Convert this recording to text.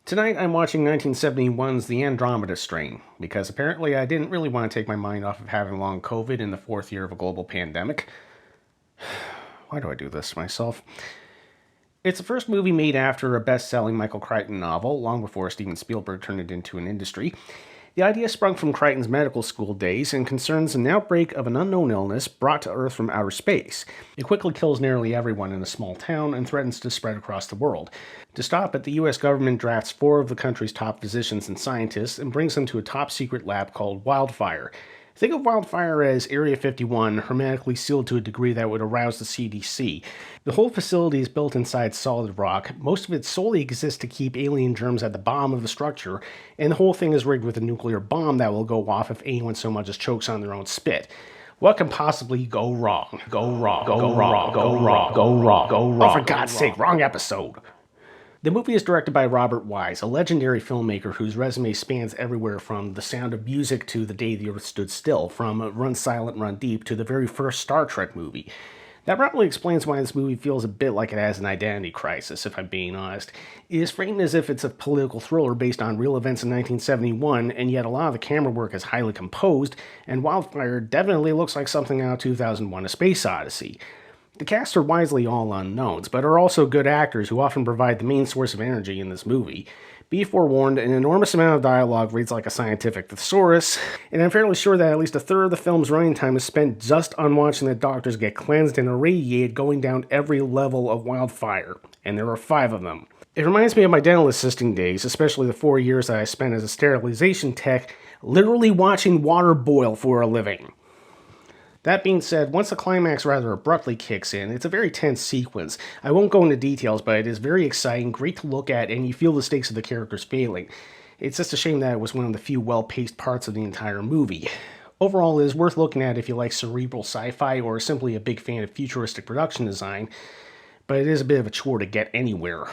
Tonight I'm watching 1971's The Andromeda Strain, because apparently I didn't really want to take my mind off of having long COVID in the fourth year of a global pandemic. Why do I do this to myself? It's the first movie made after a best-selling Michael Crichton novel, long before Steven Spielberg turned it into an industry. The idea sprung from Crichton's medical school days and concerns an outbreak of an unknown illness brought to Earth from outer space. It quickly kills nearly everyone in a small town and threatens to spread across the world. To stop it, the US government drafts 4 of the country's top physicians and scientists and brings them to a top-secret lab called Wildfire. Think of Wildfire as Area 51, hermetically sealed to a degree that would arouse the CDC. The whole facility is built inside solid rock. Most of it solely exists to keep alien germs at the bottom of the structure, and the whole thing is rigged with a nuclear bomb that will go off if anyone so much as chokes on their own spit. What can possibly go wrong? Go wrong. Go wrong. Go wrong. Go wrong. Go wrong. Oh, for God's sake, wrong episode. The movie is directed by Robert Wise, a legendary filmmaker whose resume spans everywhere from The Sound of Music to The Day the Earth Stood Still, from Run Silent, Run Deep to the very first Star Trek movie. That probably explains why this movie feels a bit like it has an identity crisis, if I'm being honest. It is framed as if it's a political thriller based on real events in 1971, and yet a lot of the camera work is highly composed, and Wildfire definitely looks like something out of 2001: A Space Odyssey. The cast are wisely all unknowns, but are also good actors who often provide the main source of energy in this movie. Be forewarned, an enormous amount of dialogue reads like a scientific thesaurus, and I'm fairly sure that at least a third of the film's running time is spent just on watching the doctors get cleansed and irradiated going down every level of Wildfire, and there are 5 of them. It reminds me of my dental assisting days, especially the 4 years that I spent as a sterilization tech, literally watching water boil for a living. That being said, once the climax rather abruptly kicks in, it's a very tense sequence. I won't go into details, but it is very exciting, great to look at, and you feel the stakes of the characters failing. It's just a shame that it was one of the few well-paced parts of the entire movie. Overall, it is worth looking at if you like cerebral sci-fi or are simply a big fan of futuristic production design, but it is a bit of a chore to get anywhere.